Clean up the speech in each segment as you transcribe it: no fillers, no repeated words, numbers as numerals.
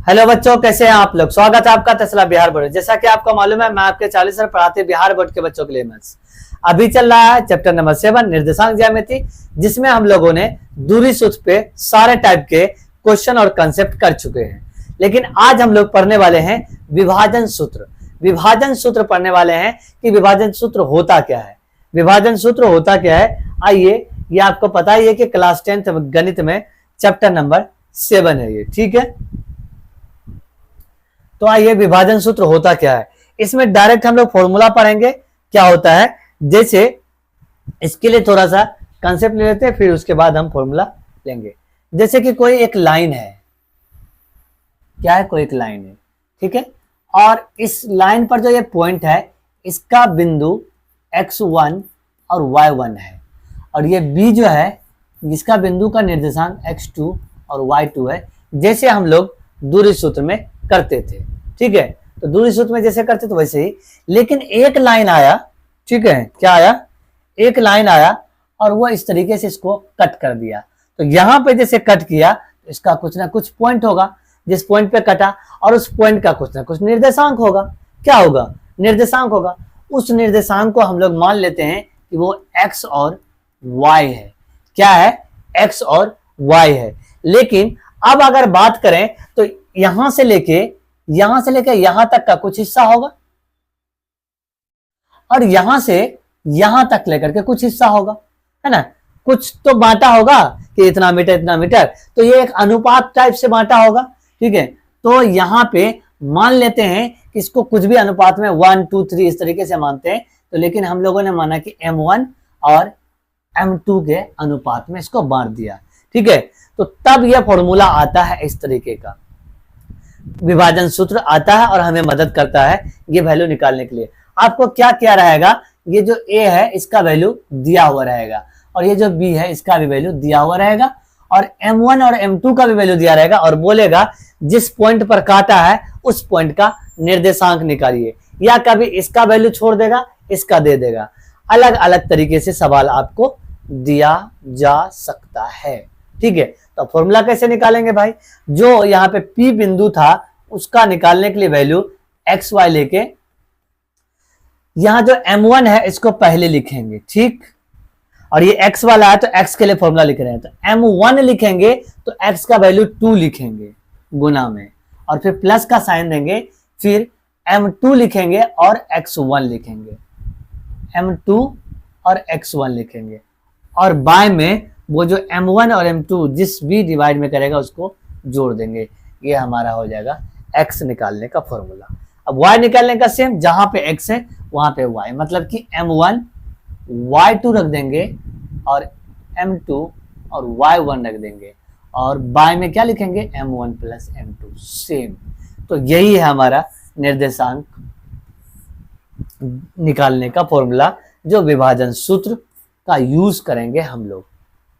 Hello बच्चों, कैसे हैं आप लोग। स्वागत है आपका तसला बिहार बोर्ड। जैसा कि आपको मालूम है, मैं आपके 40 साल पढ़ाते बिहार बोर्ड के बच्चों के लिए मैथ्स। अभी चल रहा है चैप्टर नंबर 7 निर्देशांक ज्यामिति, जिसमें हम लोगों ने दूरी सूत्र पे सारे टाइप के क्वेश्चन और कंसेप्ट कर चुके हैं। लेकिन आज हम लोग पढ़ने वाले हैं विभाजन सूत्र। विभाजन सूत्र पढ़ने वाले हैं कि विभाजन सूत्र होता क्या है। विभाजन सूत्र होता क्या है, आइए, ये आपको पता ही है कि क्लास 10th गणित में चैप्टर नंबर 7 है ये, ठीक है। तो आइए, विभाजन सूत्र होता क्या है। इसमें डायरेक्ट हम लोग फॉर्मूला पढ़ेंगे क्या होता है। जैसे इसके लिए थोड़ा सा कंसेप्ट ले लेते हैं, फिर उसके बाद हम फॉर्मूला लेंगे। जैसे कि कोई एक लाइन है, क्या है, कोई एक लाइन है, ठीक है। और इस लाइन पर जो ये पॉइंट है, इसका बिंदु x1 और y1 है, और ये b जो है, इसका बिंदु का निर्देशांक x2 और y2 है, जैसे हम लोग दूरी सूत्र में करते थे, ठीक है। तो दूरी सूत्र में जैसे करते थे वैसे ही, लेकिन एक लाइन आया, ठीक है, क्या आया, एक लाइन आया और वो इस तरीके से इसको कट कर दिया। तो यहां पे जैसे कट किया, तो इसका कुछ ना कुछ पॉइंट होगा, जिस पॉइंट पे कटा, और उस पॉइंट का कुछ ना कुछ निर्देशांक होगा। क्या होगा, निर्देशांक होगा। उस निर्देशांक को हम लोग मान लेते हैं कि वो x और y है। क्या है, x और y है। लेकिन अब अगर बात करें तो यहां से लेके यहां तक का कुछ हिस्सा होगा, और यहां से यहां तक लेकर के कुछ हिस्सा होगा, है ना। कुछ तो बांटा होगा कि इतना मीटर इतना मीटर, तो ये एक अनुपात टाइप से बांटा होगा, ठीक है। तो यहां पे मान लेते हैं कि इसको कुछ भी अनुपात में 1 2 3 इस तरीके से मानते हैं। तो लेकिन हम लोगों ने माना कि m1 और m2 के अनुपात में इसको बांट दिया, ठीक है। तो तब यह फॉर्मूला आता है, इस तरीके का विभाजन सूत्र आता है और हमें मदद करता है ये वैल्यू निकालने के लिए। आपको क्या क्या रहेगा, ये जो a है इसका वैल्यू दिया हुआ रहेगा, और ये जो b है इसका भी वैल्यू दिया हुआ रहेगा, और m1 और m2 का भी वैल्यू दिया रहेगा, और बोलेगा जिस पॉइंट पर काटा है उस पॉइंट का निर्देशांक निकालिए, या कभी इसका वैल्यू छोड़ देगा, इसका दे देगा। अलग अलग तरीके से सवाल आपको दिया जा सकता है, ठीक है। तो फॉर्मूला कैसे निकालेंगे भाई, जो यहाँ पे P बिंदु था उसका निकालने के लिए वैल्यू एक्स वाई लेके, यहां जो m1 है इसको पहले लिखेंगे, ठीक। और ये x वाला है तो x के लिए फॉर्मूला लिख रहे हैं, तो m1 लिखेंगे तो x का वैल्यू 2 लिखेंगे गुना में, और फिर प्लस का साइन देंगे, फिर m2 लिखेंगे और x1 लिखेंगे, m2 और x1 लिखेंगे, और बाय में वो जो m1 और m2 जिस भी डिवाइड में करेगा उसको जोड़ देंगे। ये हमारा हो जाएगा x निकालने का फॉर्मूला। अब y निकालने का सेम, जहां पे x है वहां पे y, मतलब कि m1 y2 रख देंगे और m2 और y1 रख देंगे, और बाय में क्या लिखेंगे, m1 प्लस m2 सेम। तो यही है हमारा निर्देशांक निकालने का फॉर्मूला, जो विभाजन सूत्र का यूज करेंगे हम लोग,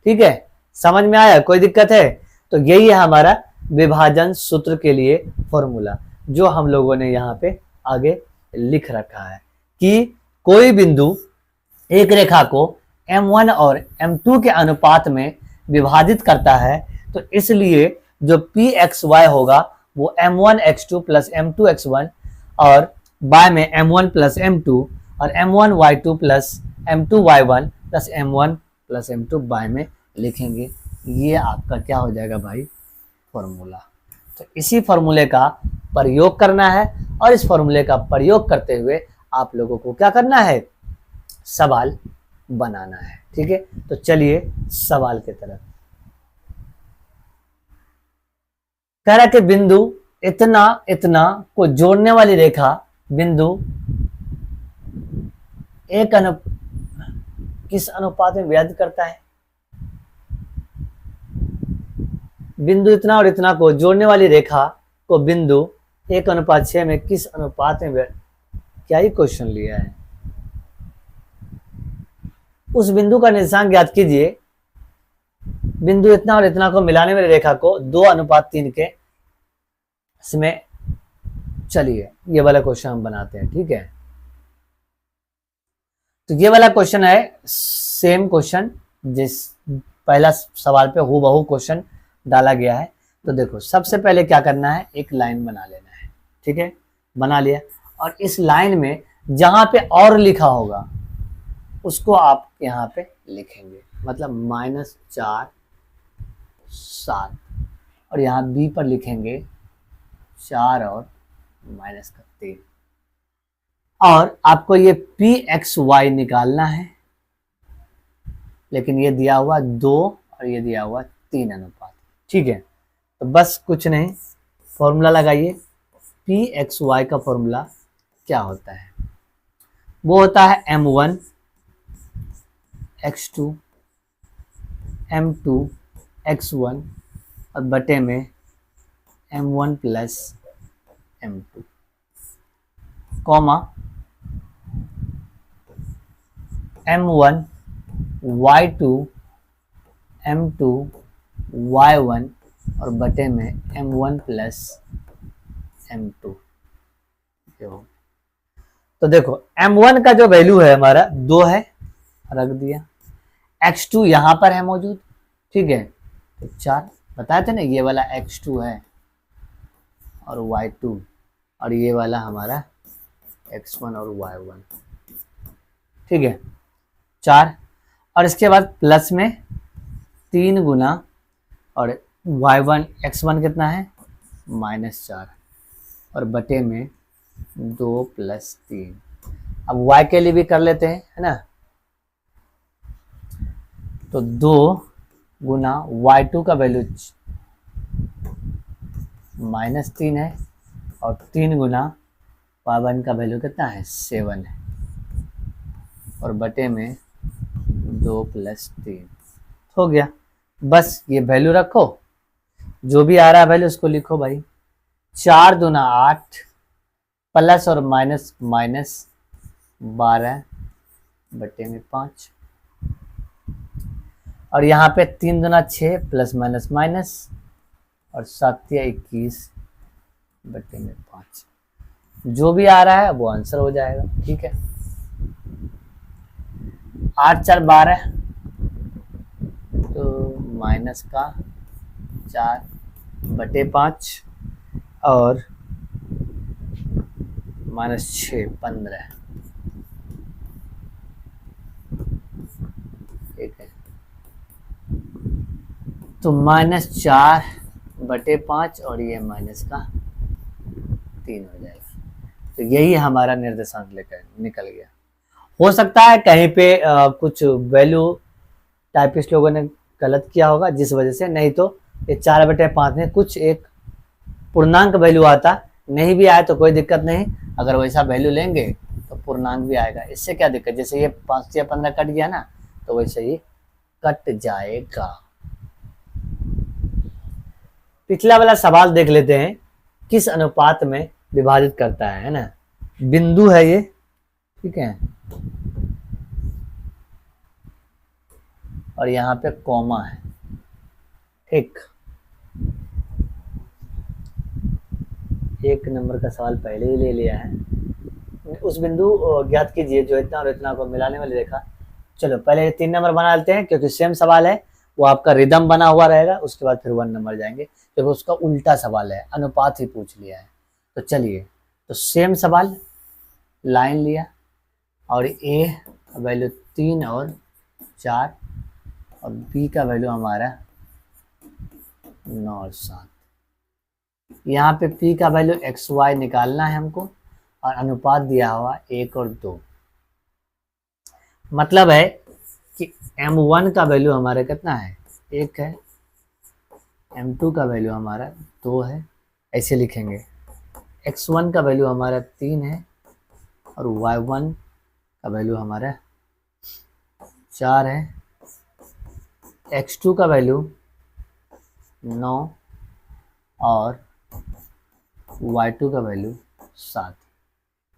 ठीक है। समझ में आया, कोई दिक्कत है। तो यही है हमारा विभाजन सूत्र के लिए फॉर्मूला, जो हम लोगों ने यहाँ पे आगे लिख रखा है कि कोई बिंदु एक रेखा को m1 और m2 के अनुपात में विभाजित करता है, तो इसलिए जो pxy होगा वो m1x2 प्लस m2x1, और बाय में m1 प्लस m2 और m1y2 plus m2y1 plus m1 plus m2 bye में लिखेंगे। ये आपका क्या हो जाएगा भाई, फॉर्मूला। तो इसी फॉर्मूले का प्रयोग करना है, और इस फॉर्मूले का प्रयोग करते हुए आप लोगों को क्या करना है, सवाल बनाना है, ठीक है। तो चलिए सवाल की तरफ। कह रहा कि बिंदु इतना इतना को जोड़ने वाली रेखा बिंदु किस अनुपात में विभाजित करता है। बिंदु इतना और इतना को जोड़ने वाली रेखा को बिंदु 1:6 में किस अनुपात में, क्या ही क्वेश्चन लिया है। उस बिंदु का निर्देशांक ज्ञात कीजिए। बिंदु इतना और इतना को मिलाने वाली रेखा को 2:3 के इसमें, चलिए ये वाला क्वेश्चन हम बनाते हैं, ठीक है। तो ये वाला क्वेश्चन है सेम क्वेश्चन, जिस पहला सवाल पे हूबहू क्वेश्चन डाला गया है। तो देखो सबसे पहले क्या करना है, एक लाइन बना लेना है, ठीक है, बना लिया। और इस लाइन में जहां पे और लिखा होगा उसको आप यहाँ पे लिखेंगे, मतलब -4 7, और यहाँ बी पर लिखेंगे 4 और -3। और आपको ये pxy निकालना है, लेकिन ये दिया हुआ 2 और ये दिया हुआ 3 अनुपात, ठीक है। तो बस कुछ नहीं, फॉर्मूला लगाइए। pxy का फॉर्मूला क्या होता है, वो होता है m1 x2 m2 x1 और बटे में m1 plus m2, comma m1 y2 m2 y1 और बटे में m1 प्लस m2। तो देखो m1 का जो वैल्यू है हमारा 2 है, रख दिया। x2 यहाँ पर है मौजूद, ठीक है, तो 4 बताए थे ना, ये वाला x2 है और y2, और ये वाला हमारा x1 और y1, ठीक है, 4। और इसके बाद प्लस में 3 गुना, और y1 x1 कितना है -4 और बटे में 2 + 3। अब y के लिए भी कर लेते हैं, है ना, तो 2 गुना y2 का वैल्यू -3 है और 3 गुना y1 का वैल्यू कितना है 7 है और बटे में 2 + 3 हो गया। बस ये वैल्यू रखो, जो भी आ रहा है वैल्यू उसको लिखो भाई। 4 दूना 8 प्लस और माइनस माइनस 12 बटे में 5, और यहाँ पे 3 दूना 6 प्लस माइनस माइनस और 7 या 21 बटे में 5। जो भी आ रहा है वो आंसर हो जाएगा, ठीक है। 8 4 12, तो माइनस का 4 बटे 5 और -6 15, ठीक है। तो -4 बटे 5 और ये माइनस का 3 हो जाएगा। तो यही हमारा निर्देशांक लेकर निकल गया। हो सकता है कहीं पे कुछ वैल्यू टाइपिस्ट लोगों ने गलत किया होगा जिस वजह से, नहीं तो ये 4 बटे 5 में कुछ एक पूर्णांक वैल्यू आता, नहीं भी आए तो कोई दिक्कत नहीं, अगर वैसा वैल्यू लेंगे तो पूर्णांक भी आएगा, इससे क्या दिक्कत। जैसे ये 5 या 15 कट गया ना, तो वैसे ही कट जाएगा। पिछला वाला सवाल देख लेते हैं, किस अनुपात में विभाजित करता है ना। बिंदु है ये, ठीक है, और यहाँ पे कॉमा है, ठीक। 1 नंबर का सवाल पहले ही ले लिया है। उस बिंदु ज्ञात कीजिए जो इतना और इतना को मिलाने वाली रेखा। चलो पहले 3 नंबर बना लेते हैं, क्योंकि सेम सवाल है, वो आपका रिदम बना हुआ रहेगा, उसके बाद फिर 1 नंबर जाएंगे, क्योंकि उसका उल्टा सवाल है, अनुपात ही पूछ लिया है। तो चलिए, तो सेम सवाल, लाइन लिया और ए वैल्यू 3 और 4 और बी का वैल्यू हमारा 9 और 7। यहाँ पे पी का वैल्यू XY निकालना है हमको, और अनुपात दिया हुआ 1 और 2। मतलब है कि M1 का वैल्यू हमारा कितना है 1 है, M2 का वैल्यू हमारा 2 है, ऐसे लिखेंगे। X1 का वैल्यू हमारा 3 है और Y1 का वैल्यू हमारा 4 है, X2 का वैल्यू 9 और Y2 का वैल्यू 7।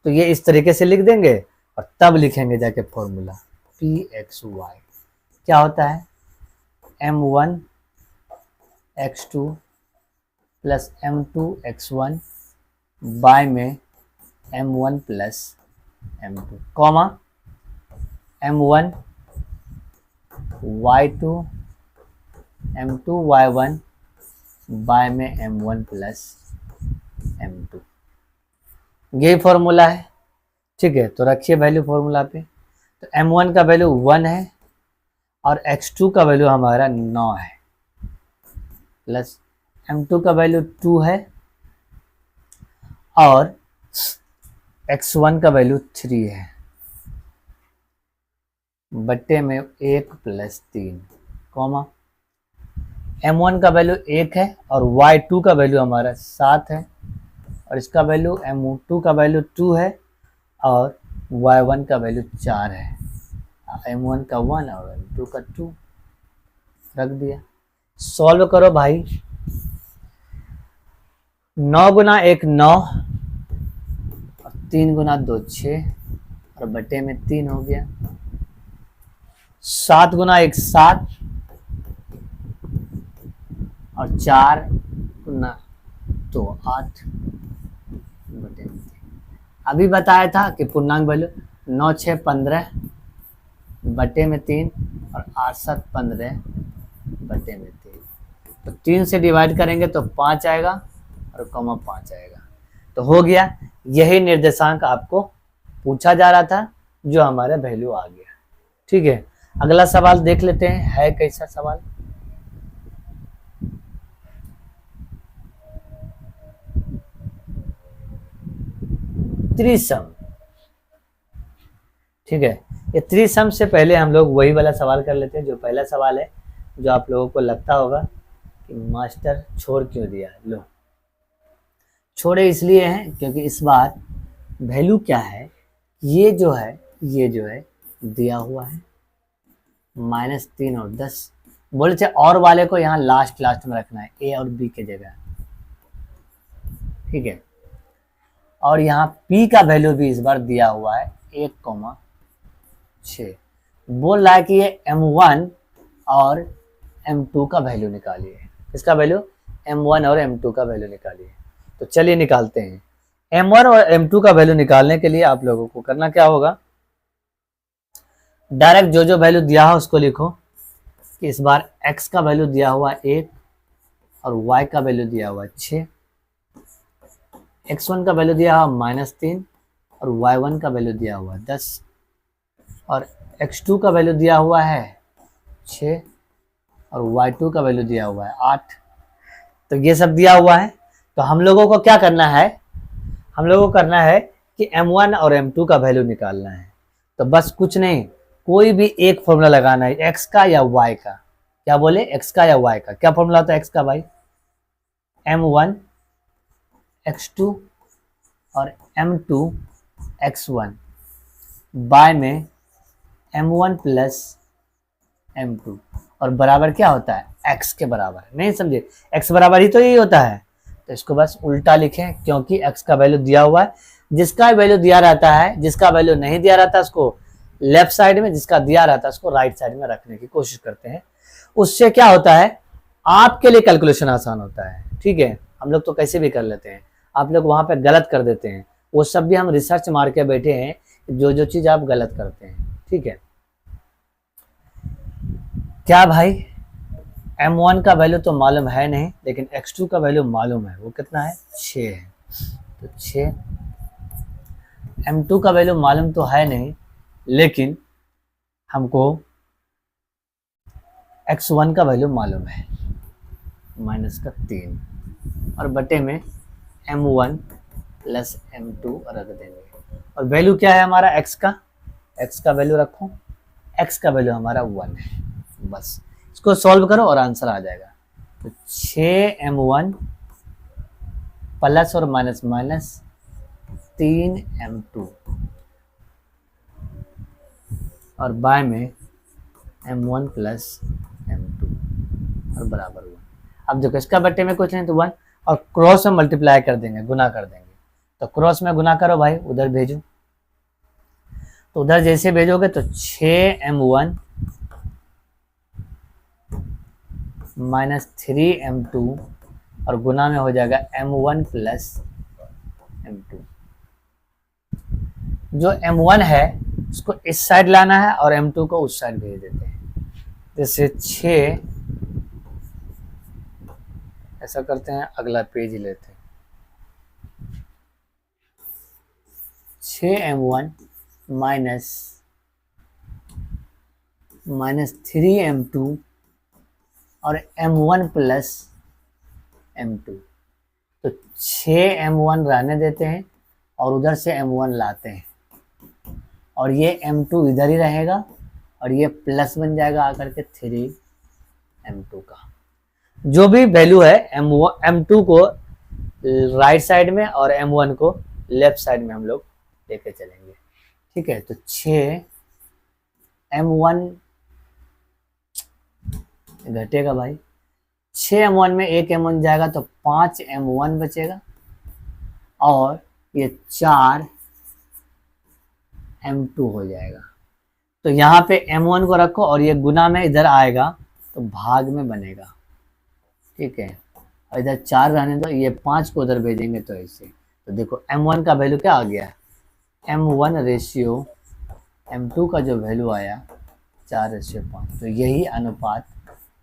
तो ये इस तरीके से लिख देंगे और तब लिखेंगे जाके फॉर्मूला pxy क्या होता है, m1 x2 plus m2 x1 bye में m1 plus m2, comma m1 y2 m2 y1 bye में m1 प्लस m2, ये फॉर्मूला है। ठीक है, तो रखिए वैल्यू फॉर्मूला पे। तो m1 का वैल्यू 1 है और x2 का वैल्यू हमारा 9 है, प्लस m2 का वैल्यू 2 है और x1 का वैल्यू 3 है, बट्टे में 1 प्लस 3, कॉमा m1 का वैल्यू 1 है और y2 का वैल्यू हमारा 7 है और इसका वैल्यू m2 का वैल्यू 2 है और y1 का वैल्यू 4 है, m1 का 1 और m2 का 2 रख दिया। सॉल्व करो भाई, 9 गुना 1 9 और 3 गुना 2 6 और बटे में 3 हो गया, 7 गुना 1 7 और 4 गुना 2 8 बटे में 3। अभी बताया था कि पूर्णांक वैल्यू 9 6 15 बटे में 3 और 8 7 15 बटे में 3, तो 3 से डिवाइड करेंगे तो 5 आएगा और कॉमा 5 आएगा, तो हो गया। यही निर्देशांक आपको पूछा जा रहा था, जो हमारा वैल्यू आ गया। ठीक है, अगला सवाल देख लेते हैं, है कैसा सवाल। त्रिसम। ठीक है, ये त्रिसम से पहले हम लोग वही वाला सवाल कर लेते हैं जो पहला सवाल है, जो आप लोगों को लगता होगा कि मास्टर छोड़ क्यों दिया। लो, छोड़े इसलिए हैं क्योंकि इस बार वैल्यू क्या है, ये जो है दिया हुआ है -3 और 10। बोले थे और वाले को यहाँ लास्ट में रखना है, ए और बी के जगह। ठीक है, और यहाँ p का वैल्यू भी इस बार दिया हुआ है 1,6। बोल रहा है कि ये m1 और m2 का वैल्यू निकालिए। इसका वैल्यू m1 और m2 का वैल्यू निकालिए। तो चलिए निकालते हैं। m1 और m2 का वैल्यू निकालने के लिए आप लोगों को करना क्या होगा, डायरेक्ट जो वैल्यू दिया है उसको लिखो कि इस बार x का वैल्यू दिया हुआ 1 और y का वैल्यू दिया हुआ 6, x1 का वैल्यू दिया हुआ -3 और y1 का वैल्यू दिया हुआ 10 और x2 का वैल्यू दिया हुआ है 6 और y2 का वैल्यू दिया हुआ है 8। तो ये सब दिया हुआ है। तो हम लोगों को क्या करना है, हम लोगों को करना है कि m1 और m2 का वैल्यू निकालना है। तो बस कुछ नहीं, कोई भी एक फॉर्मूला लगाना है, x का या y का। क्या बोले, x का या y का। क्या फॉर्मूला होता है x का भाई, m1 x2 और m2 x1 बाय में m1 प्लस m2 और बराबर क्या होता है, x के बराबर। नहीं समझे, x बराबर ही तो यही होता है। तो इसको बस उल्टा लिखें क्योंकि x का वैल्यू दिया हुआ है। जिसका वैल्यू दिया रहता है, जिसका वैल्यू नहीं दिया रहता उसको लेफ्ट साइड में, जिसका दिया रहता है उसको राइट साइड में रखने की कोशिश करते हैं। उससे क्या होता है, आपके लिए कैलकुलेशन आसान होता है। ठीक है, हम लोग तो कैसे भी कर लेते हैं, आप लोग वहां पे गलत कर देते हैं। वो सब भी हम रिसर्च मार के बैठे हैं, जो चीज आप गलत करते हैं। ठीक है, क्या भाई, m1 का वैल्यू तो मालूम है नहीं, लेकिन x2 का वैल्यू मालूम है। वो कितना है, 6 है। तो 6, m2 का वैल्यू मालूम तो है नहीं, लेकिन हमको x1 का वैल्यू मालूम है -3 और बटे में m1 प्लस m2 रख देंगे। और वैल्यू क्या है हमारा x का वैल्यू रखो, x का वैल्यू हमारा 1 है। बस इसको सॉल्व करो और आंसर आ जाएगा। तो 6m1 प्लस और माइनस 3m2 और बाय में m1 प्लस m2 और बराबर 1। अब देखो इसका बट्टे में कुछ नहीं तो 1 और क्रॉस में मल्टीप्लाई कर देंगे, गुना कर देंगे। तो क्रॉस में गुना करो भाई, उधर भेजो। तो उधर जैसे भेजोगे तो 6m1 माइनस 3m2 और गुना में हो जाएगा m1 प्लस m2। जो m1 है उसको इस साइड लाना है और m2 को उस साइड भेज देते हैं। जैसे 6 ऐसा करते हैं, अगला पेज ही लेते हैं। 6m1 माइनस 3m2 और m1 प्लस m2। तो 6m1 रहने देते हैं और उधर से m1 लाते हैं, और ये m2 इधर ही रहेगा और ये प्लस बन जाएगा आकर के 3m2 का। जो भी वैल्यू है m2 को राइट साइड में और m1 को लेफ्ट साइड में हम लोग लेके चलेंगे। ठीक है, तो 6m1 घटेगा भाई, 6m1 में 1m1 जाएगा तो 5m1 बचेगा, और ये 4m2 हो जाएगा। तो यहाँ पे m1 को रखो और ये गुना में इधर आएगा तो भाग में बनेगा। ठीक है, और इधर 4 रहने दो, ये 5 को उधर भेजेंगे तो ऐसे। तो देखो m1 का वैल्यू क्या आ गया, m1 रेशियो m2 का जो वैल्यू आया 4:5। तो यही अनुपात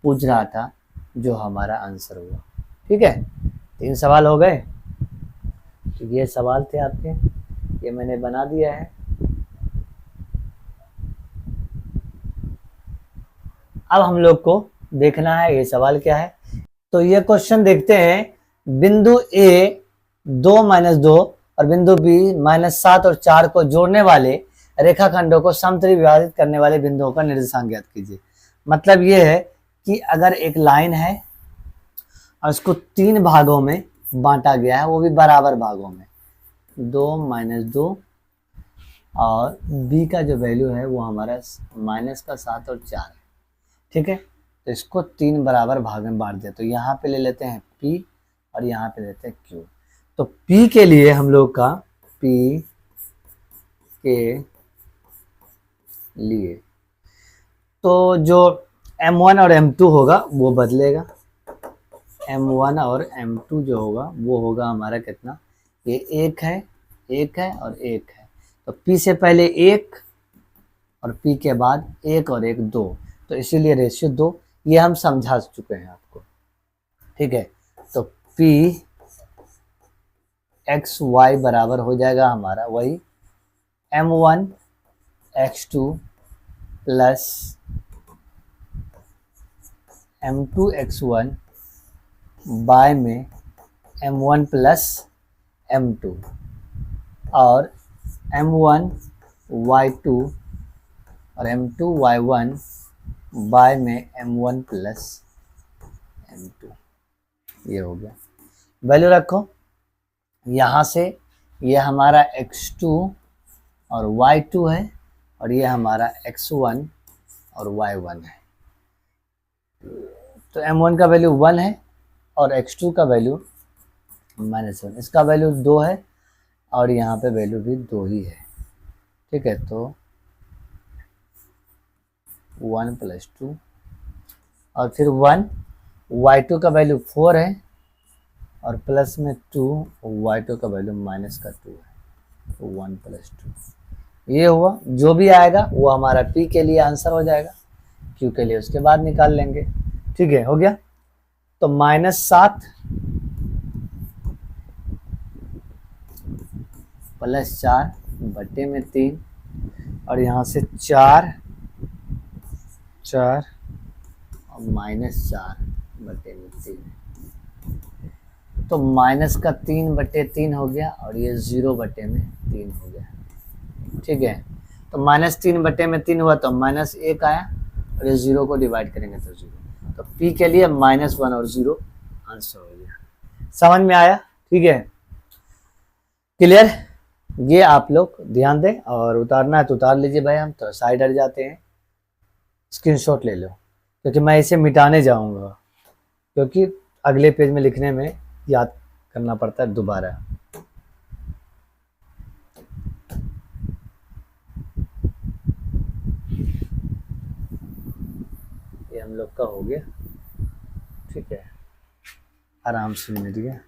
पूछ रहा था, जो हमारा आंसर हुआ। ठीक है, 3 सवाल हो गए। तो ये सवाल थे आपके, ये मैंने बना दिया है। अब हम लोग को देखना है ये सवाल क्या है। तो ये क्वेश्चन देखते हैं, बिंदु ए 2 - 2 और बिंदु बी -7 और 4 को जोड़ने वाले रेखाखंडों को समतली विभाजित करने वाले बिंदुओं का निर्देशांक ज्ञात कीजिए। मतलब ये है कि अगर एक लाइन है और उसको 3 भागों में बांटा गया है, वो भी बराबर भागों में, 2 - 2, और बी का जो वैल्यू है वो हमारा -7 और 4 है। ठीक है, तो इसको 3 बराबर भाग में बांट दिया। तो यहाँ पे ले लेते हैं P और यहाँ पे लेते हैं Q। तो P के लिए हम लोग का P के लिए तो जो M1 और M2 होगा वो बदलेगा। M1 और M2 जो होगा वो होगा हमारा कितना, ये 1 है, 1 है और 1 है। तो P से पहले 1 और P के बाद 1 और 1 2, तो इसीलिए रेशियो 2। ये हम समझा चुके हैं आपको। ठीक है, तो P XY बराबर हो जाएगा हमारा वही M1 X2 plus M2 X1 bye में M1 प्लस M2, और M1 Y2 और M2 Y1 बाय में M1 प्लस M2। ये हो गया, वैल्यू रखो यहाँ से। ये हमारा X2 और Y2 है, और ये हमारा X1 और Y1 है। तो M1 का वैल्यू 1 है और X2 का वैल्यू -1, इसका वैल्यू 2 है और यहाँ पे वैल्यू भी 2 ही है। ठीक है, तो 1 + 2 और फिर 1, Y2 का वैल्यू 4 है और प्लस में 2, Y2 का वैल्यू -2 है, तो 1 + 2। ये हुआ, जो भी आएगा वो हमारा P के लिए आंसर हो जाएगा, Q के लिए उसके बाद निकाल लेंगे। ठीक है, हो गया। तो -7 + 4 बटे में 3, और यहाँ से 4 और -4 बटे में 3, तो -3/3 हो गया और ये 0/3 हो गया। ठीक है, तो -3/3 हुआ तो -1 आया, और ये 0 को डिवाइड करेंगे तो 0। तो P के लिए -1 और 0 आंसर हो गया। समझ में आया? ठीक है, क्लियर? ये आप लोग ध्यान दें, और उतारना है तो उतार लीजिए भाई, हम तो साइड हट जाते हैं। स्क्रीनशॉट ले लो, क्योंकि मैं इसे मिटाने जाऊंगा, क्योंकि अगले पेज में लिखने में याद करना पड़ता है दोबारा। ये हम लोग का हो गया। ठीक है, आराम से मिट गया।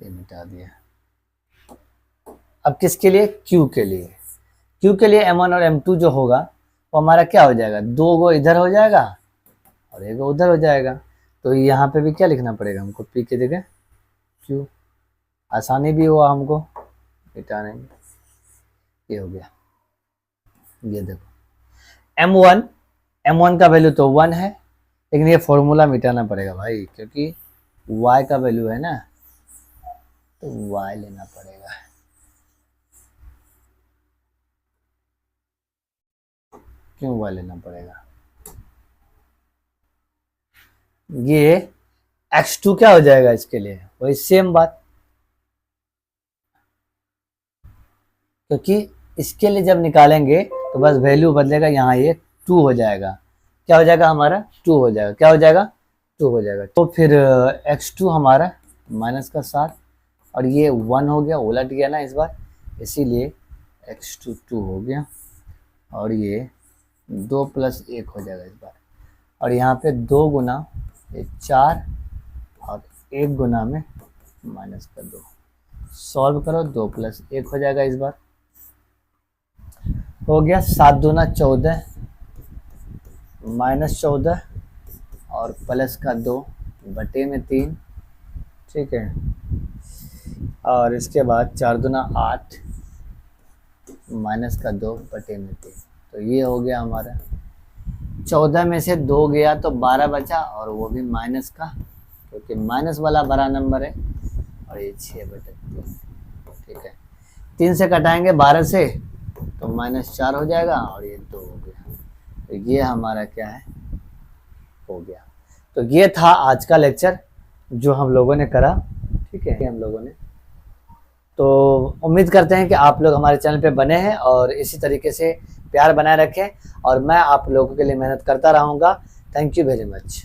ये मिटा दिया। अब किसके लिए, Q के लिए, Q के लिए M1 और M2 जो होगा वो हमारा क्या हो जाएगा, 2 गो इधर हो जाएगा और 1 गो उधर हो जाएगा। तो यहाँ पे भी क्या लिखना पड़ेगा हमको, P की जगह Q, आसानी भी हुआ हमको मिटाने में। ये हो गया, ये देखो M1 का वैल्यू तो 1 है, लेकिन ये फॉर्मूला मिटाना पड़ेगा भाई, क्योंकि y का वैल्यू है ना, तो y लेना पड़ेगा। क्यों y लेना पड़ेगा, ये x2 क्या हो जाएगा इसके लिए, वही सेम बात, क्योंकि इसके लिए जब निकालेंगे तो बस वैल्यू बदलेगा, यहाँ ये 2 हो जाएगा, क्या हो जाएगा हमारा 2 हो जाएगा, क्या हो जाएगा 2 हो जाएगा। तो फिर x2 हमारा माइनस का 7 और ये 1 हो गया, उलट गया ना इस बार, इसीलिए x2 2 हो गया और ये 2 + 1 हो जाएगा इस बार। और यहाँ पे 2 गुना ये 4 और 1 गुना में माइनस का 2, सॉल्व करो 2 + 1 हो जाएगा इस बार, हो गया 7 दूना 14 -14 और प्लस का 2 बटे में 3, ठीक है। और इसके बाद 4 दूना 8 माइनस का 2 बटे में 3, तो ये हो गया हमारा 14 में से 2 गया तो 12 बचा, और वो भी माइनस का, क्योंकि माइनस वाला बड़ा नंबर है, और ये 6/3, ठीक है। 3 से कटाएंगे 12 से तो -4 हो जाएगा और ये 2 हो गया, तो ये हमारा क्या है, हो गया। तो ये था आज का लेक्चर जो हम लोगों ने करा, ठीक है हम लोगों ने। तो उम्मीद करते हैं कि आप लोग हमारे चैनल पे बने हैं और इसी तरीके से प्यार बनाए रखें, और मैं आप लोगों के लिए मेहनत करता रहूँगा। Thank you very much.